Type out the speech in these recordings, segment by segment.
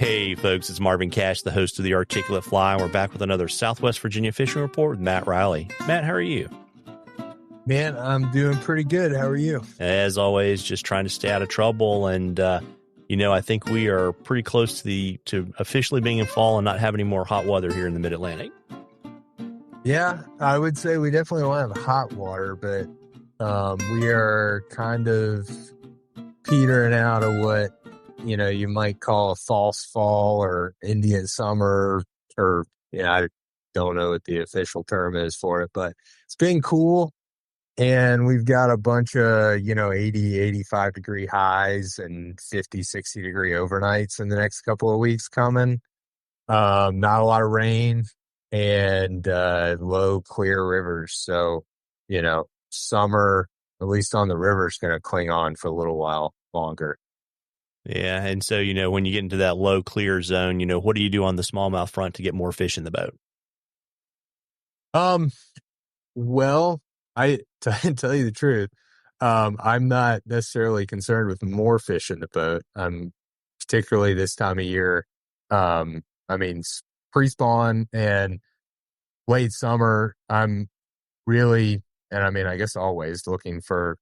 Hey folks, it's Marvin Cash, the host of the Articulate Fly, and we're back with another Southwest Virginia fishing report with Matt Reilly. Matt, how are you? Man, I'm doing pretty good. How are you? As always, just trying to stay out of trouble, and I think we are pretty close to officially being in fall and not have any more hot weather here in the Mid-Atlantic. Yeah, I would say we definitely don't have hot water, but we are kind of petering out of what you might call a false fall or Indian summer, or I don't know what the official term is for it, but it's been cool. And we've got a bunch of, 80, 85 degree highs and 50, 60 degree overnights in the next couple of weeks coming. Not a lot of rain and low, clear rivers. So, summer, at least on the river, is going to cling on for a little while longer. Yeah, and so, when you get into that low, clear zone, what do you do on the smallmouth front to get more fish in the boat? Well, to tell you the truth, I'm not necessarily concerned with more fish in the boat. Particularly this time of year. Pre-spawn and late summer, I'm really, and I guess always looking for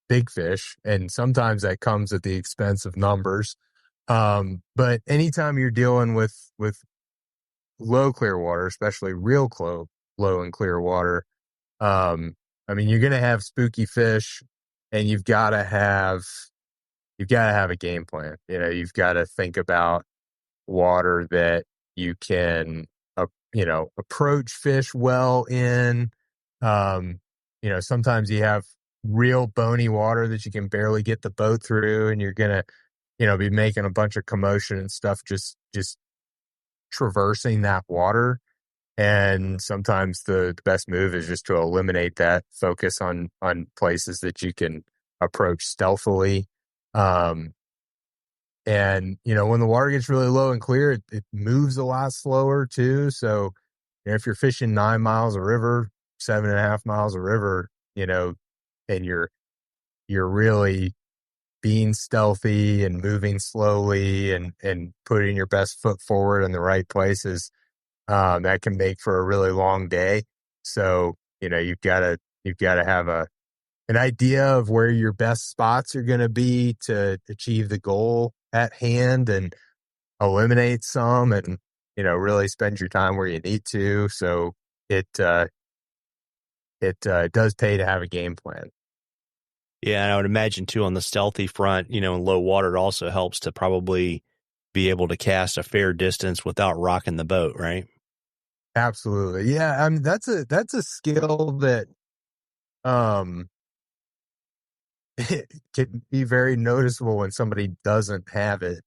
big fish, and sometimes that comes at the expense of numbers. But anytime you're dealing with low clear water, especially real low and clear water, you're going to have spooky fish, and you've got to have a game plan. You've got to think about water that you can, approach fish well in. Sometimes you have real bony water that you can barely get the boat through, and you're going to, be making a bunch of commotion and stuff just traversing that water. And sometimes the best move is just to eliminate that, focus on places that you can approach stealthily. And, when the water gets really low and clear, it moves a lot slower too. So, if you're fishing 9 miles of river, 7.5 miles of river, and you're really being stealthy and moving slowly and putting your best foot forward in the right places, that can make for a really long day. So, you've got to have an idea of where your best spots are going to be to achieve the goal at hand and eliminate some, and, really spend your time where you need to. So it does pay to have a game plan. Yeah, and I would imagine too on the stealthy front, in low water, it also helps to probably be able to cast a fair distance without rocking the boat, right? Absolutely. Yeah. That's a skill that, it can be very noticeable when somebody doesn't have it,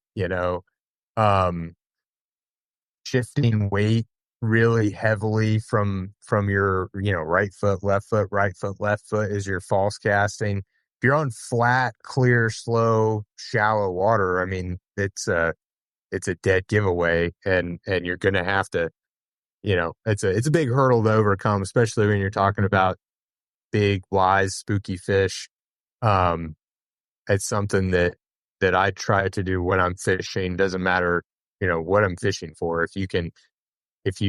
shifting weight really heavily from your, right foot, left foot, right foot, left foot is your false casting. If you're on flat, clear, slow, shallow water, it's a dead giveaway, and you're going to have to, it's a big hurdle to overcome, especially when you're talking about big, wise, spooky fish. It's something that I try to do when I'm fishing. Doesn't matter, what I'm fishing for. If you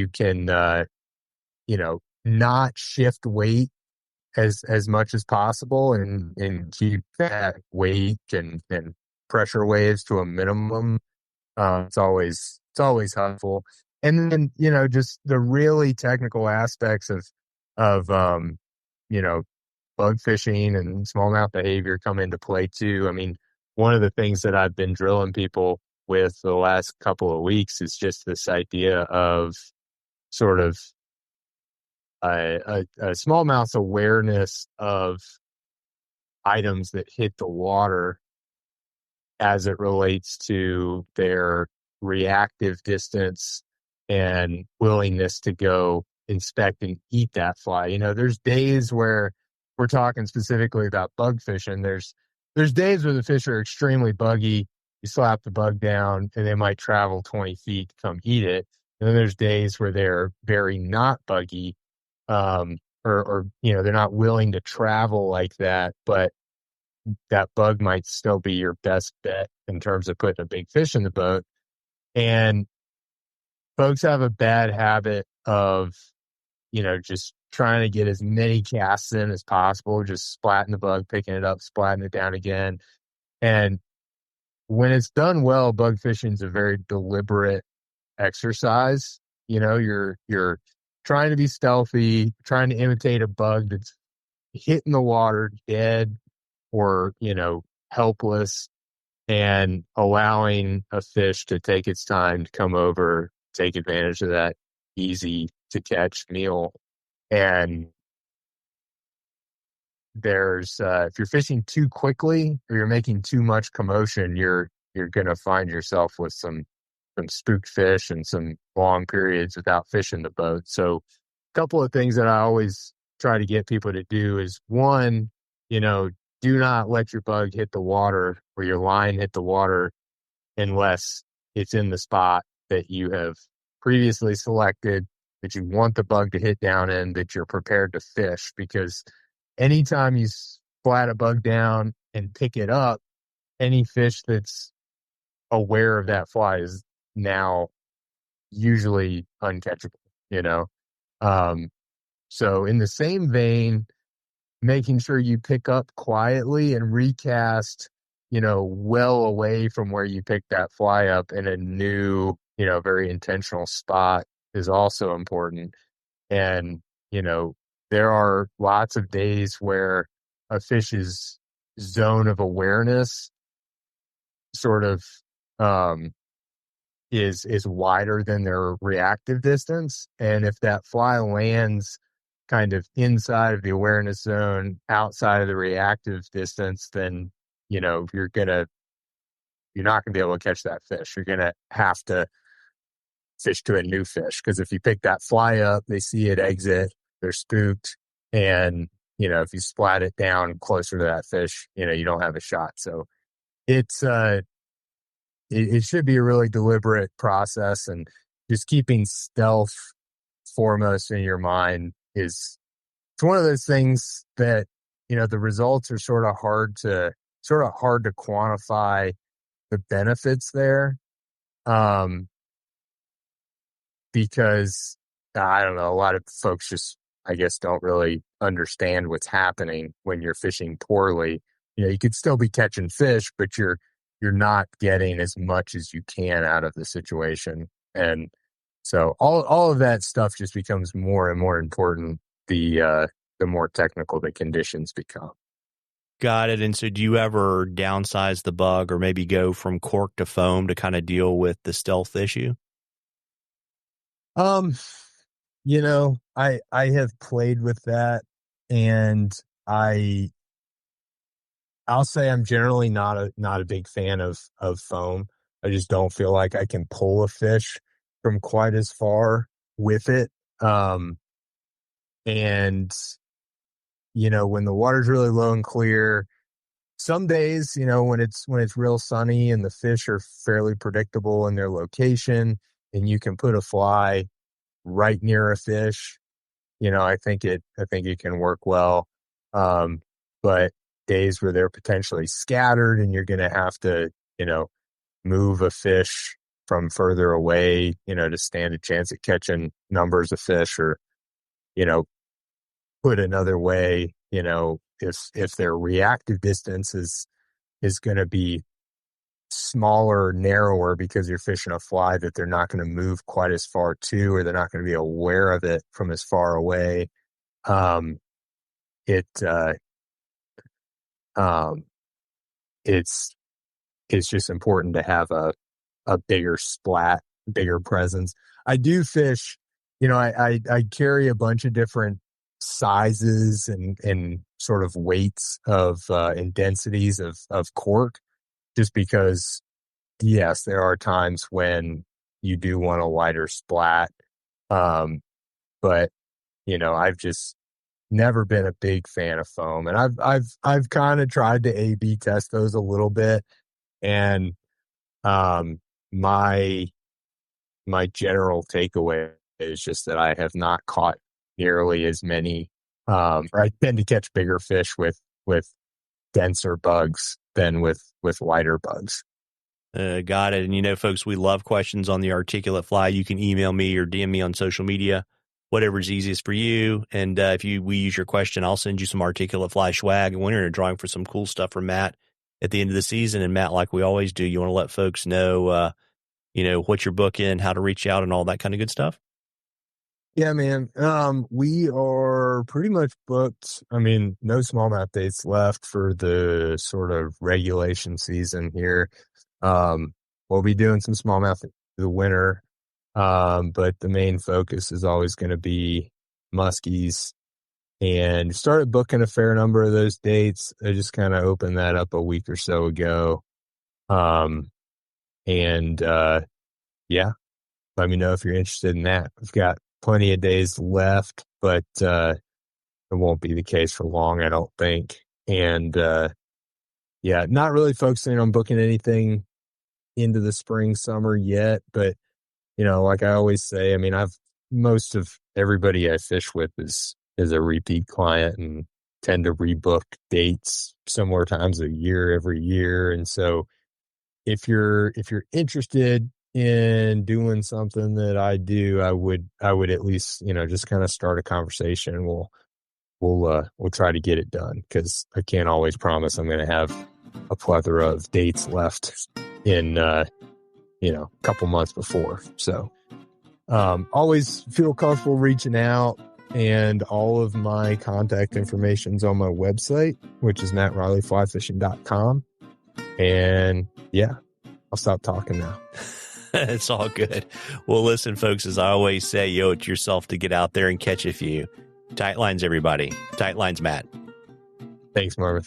can, not shift weight as much as possible, and keep that weight and pressure waves to a minimum, it's always helpful. And then, just the really technical aspects of bug fishing and smallmouth behavior come into play too. One of the things that I've been drilling people with the last couple of weeks is just this idea of sort of a smallmouth's awareness of items that hit the water as it relates to their reactive distance and willingness to go inspect and eat that fly. There's days where we're talking specifically about bug fishing. There's days where the fish are extremely buggy. You slap the bug down and they might travel 20 feet to come eat it. And then there's days where they're very not buggy, or they're not willing to travel like that, but that bug might still be your best bet in terms of putting a big fish in the boat. And folks have a bad habit of, just trying to get as many casts in as possible, just splatting the bug, picking it up, splatting it down again. And when it's done well, bug fishing is a very deliberate exercise. You're trying to be stealthy, trying to imitate a bug that's hitting the water dead or, helpless, and allowing a fish to take its time to come over, take advantage of that easy to catch meal. And if you're fishing too quickly or you're making too much commotion, you're going to find yourself with some spooked fish and some long periods without fishing the boat. So a couple of things that I always try to get people to do is, one, do not let your bug hit the water or your line hit the water unless it's in the spot that you have previously selected, that you want the bug to hit down in, that you're prepared to fish. Because anytime you splat a bug down and pick it up, any fish that's aware of that fly is now usually uncatchable, you know? Um, so in the same vein, making sure you pick up quietly and recast, well away from where you picked that fly up in a new, very intentional spot is also important. And, there are lots of days where a fish's zone of awareness sort of um, is wider than their reactive distance. And if that fly lands kind of inside of the awareness zone, outside of the reactive distance, then, you're not gonna be able to catch that fish. You're gonna have to fish to a new fish. Because if you pick that fly up, they see it exit, they're spooked. And, if you splat it down closer to that fish, you don't have a shot. So it's it should be a really deliberate process, and just keeping stealth foremost in your mind it's one of those things that, the results are sort of hard to quantify the benefits there. Um, because I don't know, a lot of folks just, I guess, don't really understand what's happening when you're fishing poorly. You could still be catching fish, but you're not getting as much as you can out of the situation. And so all of that stuff just becomes more and more important the more technical the conditions become. Got it. And so do you ever downsize the bug or maybe go from cork to foam to kind of deal with the stealth issue? Um, I have played with that, and I I'll say I'm generally not a big fan of foam. I just don't feel like I can pull a fish from quite as far with it. Um, and when the water's really low and clear, some days, when it's real sunny and the fish are fairly predictable in their location, and you can put a fly right near a fish, I think it can work well. But days where they're potentially scattered and you're going to have to, move a fish from further away, to stand a chance at catching numbers of fish, or, you know, put another way, if their reactive distance is going to be smaller, narrower, because you're fishing a fly that they're not going to move quite as far to, or they're not going to be aware of it from as far away. Um, it um, it's it's just important to have a bigger splat, bigger presence. I do fish, I carry a bunch of different sizes and sort of weights of and densities of cork, just because, yes, there are times when you do want a lighter splat. Um, but I've just never been a big fan of foam, and I've kind of tried to A/B test those a little bit, and um, my my general takeaway is just that I have not caught nearly as many, or I tend to catch bigger fish with denser bugs than with lighter bugs. Got it. And, folks, we love questions on the articulate fly. You can email me or DM me on social media, whatever's easiest for you. And if we use your question, I'll send you some articulate fly swag. And we're in a drawing for some cool stuff from Matt at the end of the season. And Matt, like we always do, you want to let folks know, what you're booking, how to reach out, and all that kind of good stuff? Yeah, man. We are pretty much booked. I mean, no smallmouth dates left for the sort of regulation season here. We'll be doing some smallmouth in the winter, but the main focus is always going to be muskies. And started booking a fair number of those dates. I just kind of opened that up a week or so ago. Yeah, let me know if you're interested in that. We've got plenty of days left, but it won't be the case for long, I don't think. And not really focusing on booking anything into the spring, summer yet. But, like I always say, I mean, most of everybody I fish with is a repeat client and tend to rebook dates similar times a year every year. And so if you're interested in doing something that I do, I would at least, just kind of start a conversation. We'll try to get it done, because I can't always promise I'm going to have a plethora of dates left in, a couple months before. So, always feel comfortable reaching out, and all of my contact information's on my website, which is mattreillyflyfishing.com. And I'll stop talking now. It's all good. Well, listen, folks, as I always say, you owe it to yourself to get out there and catch a few. Tight lines, everybody. Tight lines, Matt. Thanks, Marvin.